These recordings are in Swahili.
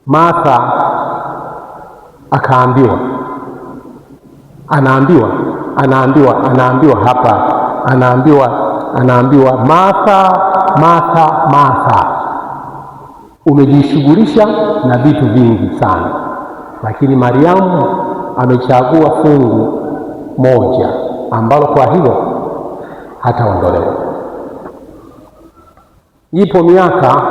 Martha akaambiwa, anaambiwa Martha, Martha, Martha, umejishughulisha na vitu vingi sana, lakini Mariamu amechagua fungu moja ambalo kwa hilo hataondolewa. Ipo miaka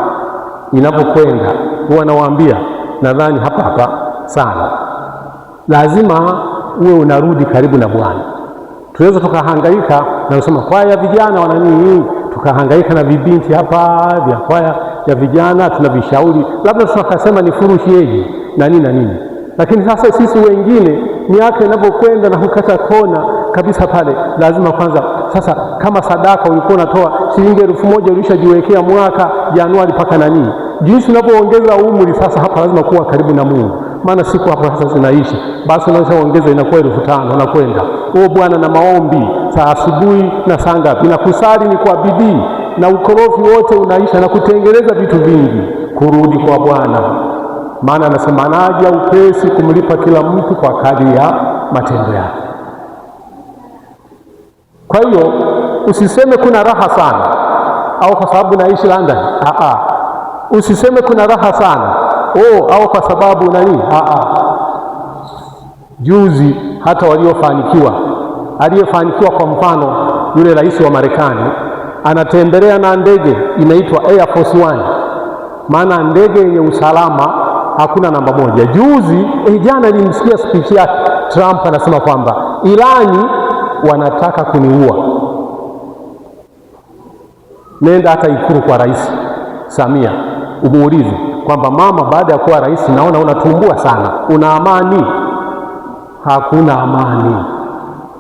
inapokwenda, huwa nawaambia, nadhani hapa sana, lazima uwe unarudi karibu na Bwana. Tunaweza tukahangaika na kusema kwaya vijana wana nini, tukahangaika na vibinti hapa vya kwaya ya vijana, tunavishauri, labda tunakasema ni furusheji na nini. Lakini sasa sisi wengine miaka inapokwenda na kukata kona kabisa pale, lazima kwanza sasa, kama sadaka ulikuwa unatoa shilingi 1000 ulishajiwekea mwaka Januari mpaka nani, jinsi unapoongeza umri sasa, hapa lazima kuwa karibu na Mungu, maana siku hapo sasa zinaisha. Basi unaongeza inakuwa 5000 na kwenda Bwana na maombi saa asubuhi na saa ngapi, na kusali ni kwa bidii, na ukorofi wote unaisha, na kutengeneza vitu vingi, kurudi kwa Bwana. Maana anasema anaja upesi kumlipa kila mtu kwa kadri ya matendo yake. Kwa hiyo usiseme kuna raha sana, au kwa sababu naishi London. Usiseme kuna raha sana au kwa sababu nani. Juzi hata aliyefanikiwa kwa mfano, yule rais wa Marekani anatembelea na ndege inaitwa Air Force One, maana ndege yenye usalama hakuna namba 1. Juzi jana nilimsikia speech yake Trump anasema kwamba Irani wanataka kuniua. Nenda hata Ikulu kwa Rais Samia umuulize kwamba mama, baada ya kuwa rais naona unatumbua sana, una amani? Hakuna amani,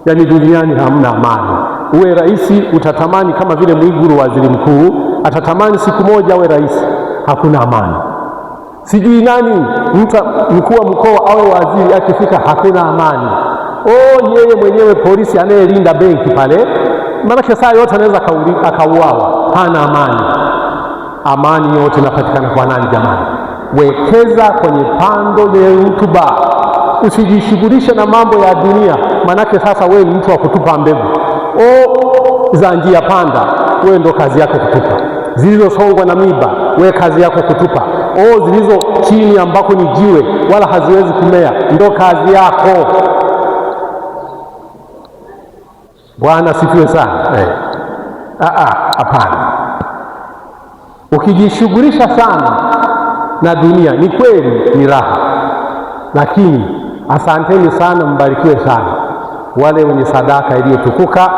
yaani duniani hamna amani. Uwe rais utatamani kama vile Mwigulu waziri mkuu atatamani siku moja awe rais, hakuna amani. Sijui nani mkuu wa mkoa awe waziri, akifika hakuna amani. Yeye mwenyewe polisi anayelinda benki pale, maana saa yote anaweza akauawa, hana amani. Amani yote inapatikana kwa nani jamani? Wekeza kwenye pando lenye rutuba, usijishughulishe na mambo ya dunia, manake sasa wewe ni mtu wa kutupa mbegu za njia panda. Wewe ndo kazi yako kutupa. Zilizosongwa na miba, wewe kazi yako kutupa. Zilizo chini ambako ni jiwe wala haziwezi kumea, ndo kazi yako. Bwana sifiwe sana. Hapana. Ukijishughulisha sana na dunia, ni kweli ni raha, lakini asanteni sana, mbarikiwe sana wale wenye sadaka iliyotukuka,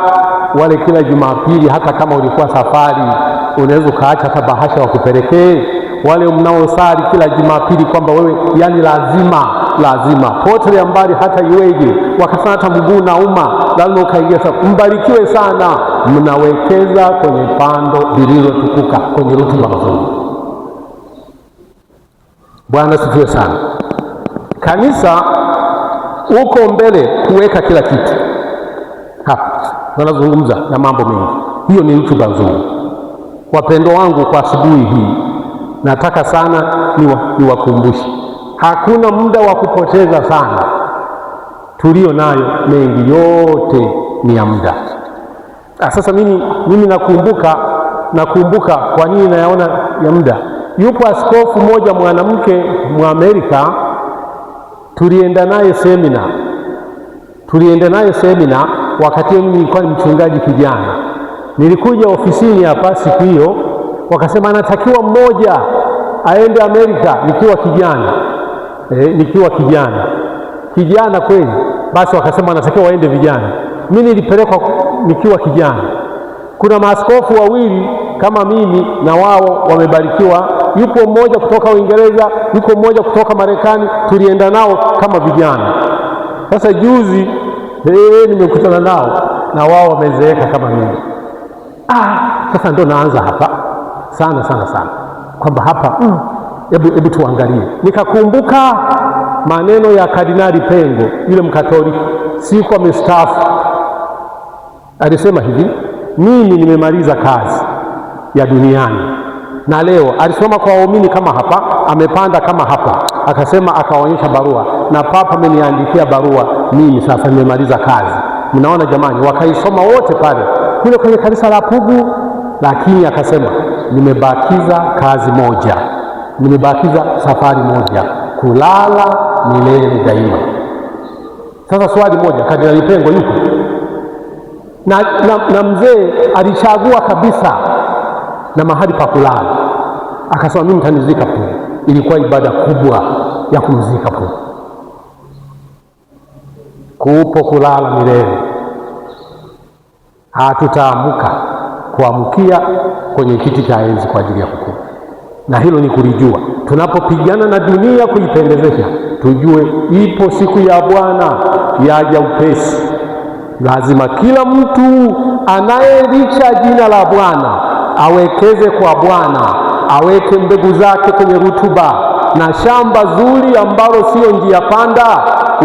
wale kila Jumapili, hata kama ulikuwa safari unaweza ukaacha hata bahasha wakupelekee, wale mnaosali kila Jumapili kwamba wewe yani lazima pote ya mbali hata iweje, wakasana hata mguu nauma lazima ukaingia. Mbarikiwe sana, mnawekeza kwenye pando lililotukuka, kwenye rutuba nzuri. Bwana sifiwe sana. Kanisa uko mbele kuweka kila kitu hapa, tunazungumza na mambo mengi, hiyo ni rutuba nzuri. Wapendo wangu, kwa asubuhi hii nataka sana niwakumbushe, hakuna muda wa kupoteza sana, tulio nayo mengi yote ni ya muda. Sasa mimi nakumbuka kwa nini nayaona ya muda. Yupo askofu mmoja mwanamke Mwamerika, tulienda naye semina wakati mimi nilikuwa ni mchungaji kijana. Nilikuja ofisini hapa siku hiyo, wakasema anatakiwa mmoja aende Amerika nikiwa kijana kweli. Basi wakasema anatakiwa waende vijana. Mimi nilipelekwa nikiwa kijana. Kuna maaskofu wawili kama mimi na wao wamebarikiwa. Yupo mmoja kutoka Uingereza, yuko mmoja kutoka Marekani, tulienda nao kama vijana. Sasa juzi nimekutana nao na wao wamezeeka kama mimi. Sasa ndo naanza hapa sana kwamba hapa hebu tuangalie. Nikakumbuka maneno ya Kardinali Pengo, yule Mkatoliki, siku amestaafu. Alisema hivi, mimi nimemaliza kazi ya duniani, Na leo alisoma kwa waumini kama hapa, amepanda kama hapa, akasema, akaonyesha barua, na Papa ameniandikia barua mimi, sasa nimemaliza kazi. Mnaona jamani, wakaisoma wote pale kule kwenye kanisa la Pugu, lakini akasema nimebakiza kazi moja, nimebakiza safari moja, kulala milele daima. Sasa swali moja, Kardinali Pengo yuko na mzee alichagua kabisa na mahali pa kulala, akasema mimi nitanizika Pugu. Ilikuwa ibada kubwa ya kumzika Pugu. Kupo kulala milele, hatutaamuka kuamkia kwenye kiti cha enzi kwa ajili ya hukumu, na hilo ni kulijua. Tunapopigana na dunia kuipendezesha, tujue ipo siku ya Bwana yaja upesi. Lazima kila mtu anayelicha jina la Bwana awekeze kwa Bwana, aweke mbegu zake kwenye rutuba, na shamba zuri ambalo sio njia panda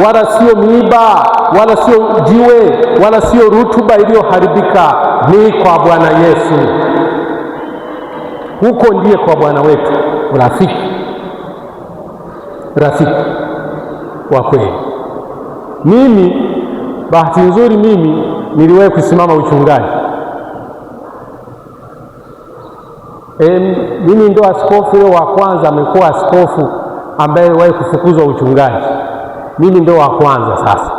wala sio miiba wala sio jiwe wala sio rutuba iliyoharibika, ni kwa Bwana Yesu. Huko ndiye kwa Bwana wetu rafiki wa kweli. Mimi bahati nzuri, mimi niliwahi kusimama uchungaji. Mimi ndo askofu yule wa kwanza, amekuwa askofu ambaye aliwahi kufukuzwa uchungaji. Mimi ndo wa kwanza sasa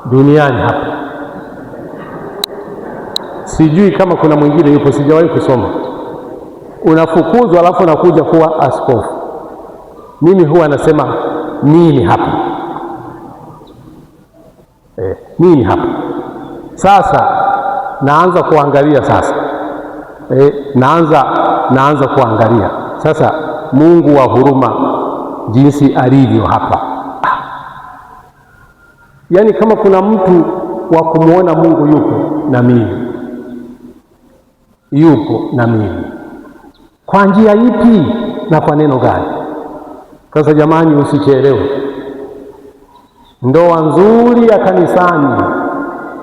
duniani hapa. Sijui kama kuna mwingine yupo, sijawahi kusoma. Unafukuzwa alafu unakuja kuwa askofu. Mimi huwa nasema nini hapa? Nini hapa? Sasa naanza kuangalia sasa. Naanza kuangalia sasa Mungu wa huruma jinsi alivyo hapa. Yaani kama kuna mtu wa kumwona Mungu yupo na mimi. Kwa njia ipi na kwa neno gani? Sasa jamani, usichelewe. Ndoa nzuri ya kanisani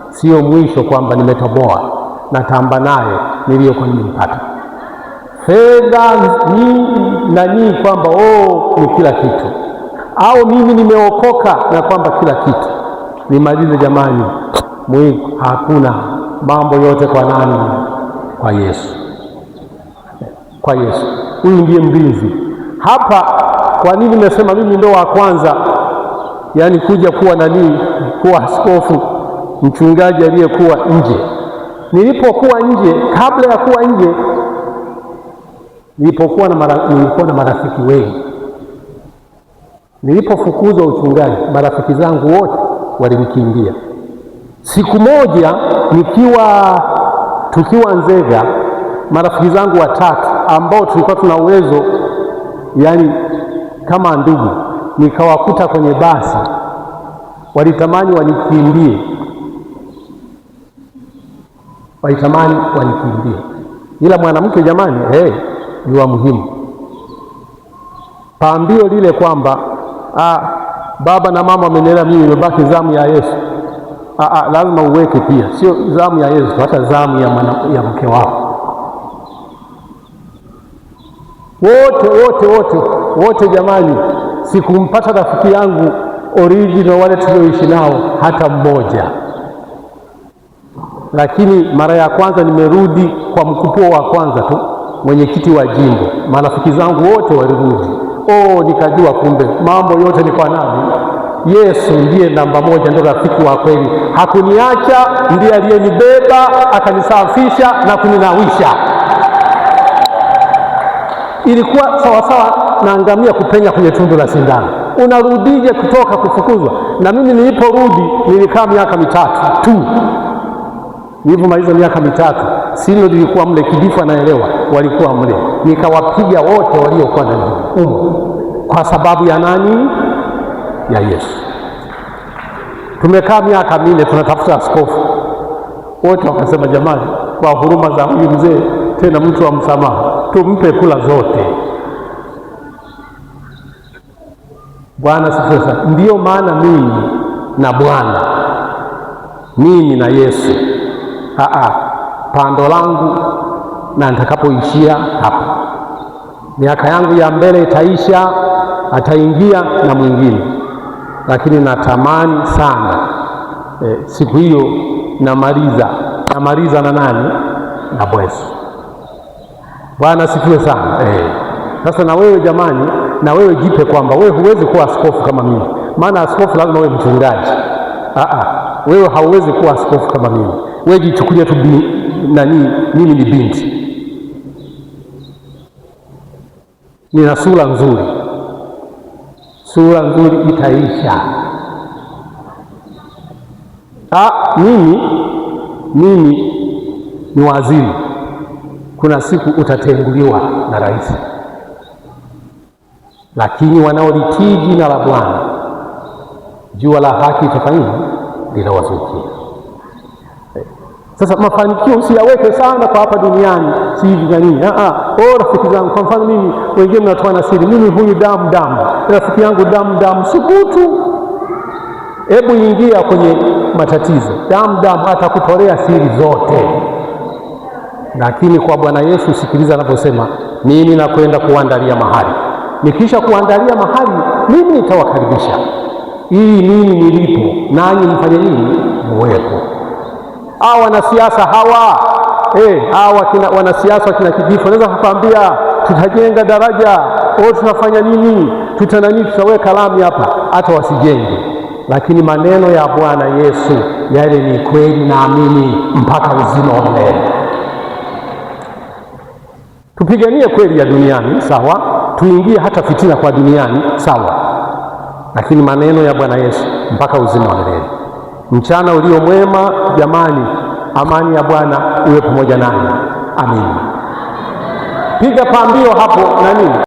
sio mwisho kwamba nimetoboa na tamba naye niliyokuwa nimempata. Fedha nyinyi kwamba ni kila kitu, au mimi nimeokoka na kwamba kila kitu. Nimalize jamani, hakuna. Mambo yote kwa nani? Kwa Yesu. Kwa Yesu. Huyu ndiye mlinzi hapa. Kwa nini nimesema mimi ndo wa kwanza, yaani kuja kuwa askofu, mchungaji aliyekuwa nje? Nilipokuwa nje, kabla ya kuwa nje, nilikuwa na marafiki wengi. Nilipofukuzwa uchungaji, marafiki zangu wote walinikimbia. Siku moja tukiwa Nzega, marafiki zangu 3 ambao tulikuwa tuna uwezo, yani kama ndugu, nikawakuta kwenye basi, walitamani wanikimbie, ila mwanamke jamani, ni wa muhimu. Pambio lile kwamba baba na mama wamenilea mimi, imebaki zamu ya Yesu. Lazima uweke pia, sio zamu ya Yesu, hata zamu ya mke wako. Wote jamani, sikumpata rafiki yangu original wale tulioishi nao hata mmoja. Lakini mara ya kwanza nimerudi kwa mkupuo wa kwanza tu, mwenyekiti wa jimbo, marafiki zangu wote walirudi. Nikajua kumbe mambo yote ni kwa nani? Yesu ndiye namba moja, ndio rafiki wa kweli. Hakuniacha, ndiye aliyenibeba akanisafisha na kuninawisha. Ilikuwa sawasawa na ngamia kupenya kwenye tundu la sindano. Unarudije kutoka kufukuzwa? Na mimi niliporudi nilikaa miaka 3 tu. Nilipomaliza miaka 3, silo nilikuwa mle, Kidifu anaelewa, walikuwa mle. Nikawapiga wote waliokuwa ndani kwa sababu ya nani? Ya Yesu. Tumekaa miaka 4 tunatafuta askofu. Wote wakasema jamani, kwa huruma za huyu mzee, tena mtu wa msamaha, tumpe kula zote. Bwana sifiwe sana. Ndiyo maana mimi na Bwana, mimi na Yesu, pando langu na nitakapoishia hapa. miaka yangu ya mbele itaisha, ataingia na mwingine, lakini natamani sana siku hiyo namaliza na nani? Na Bwesu. Bwana sifiwe sana. Sasa na wewe jamani, na wewe jipe kwamba wewe huwezi kuwa askofu kama mimi, maana askofu lazima wewe mchungaji. Wewe hauwezi kuwa askofu kama mimi. Wewe jichukulie tu mimi ni binti, nina sura nzuri itaisha. Mimi ni waziri, kuna siku utatenguliwa na rais, lakini wanaolitii jina la Bwana jua la haki itafanyika, linawazukia. Sasa mafanikio usiyaweke sana kwa hapa duniani, si hivi na nini. Rafiki zangu, kwa mfano mimi, wengine mnatoa na siri, mimi huyu damu, rafiki yangu damu, subutu. Hebu ingia kwenye matatizo, damu atakutolea siri zote. Lakini kwa Bwana Yesu, sikiliza anaposema, mimi nakwenda kuandalia mahali. Nikisha kuandalia mahali, mimi nitawakaribisha ili mimi nilipo nanyi mfanye nini? Muwepo. Wanasiasa hawa wanasiasa wakina Kijifu wanaweza kukwambia tutajenga daraja, tutafanya nini, tutaweka lami hapa, hata wasijenge. Lakini maneno ya Bwana Yesu yale ni kweli, naamini mpaka uzima wa milele. Tupiganie kweli ya duniani, sawa, tuingie hata fitina kwa duniani, sawa, lakini maneno ya Bwana Yesu mpaka uzima wa milele. Mchana ulio mwema jamani, amani ya Bwana uwe pamoja nanyi. Amini. Piga pambio hapo nani?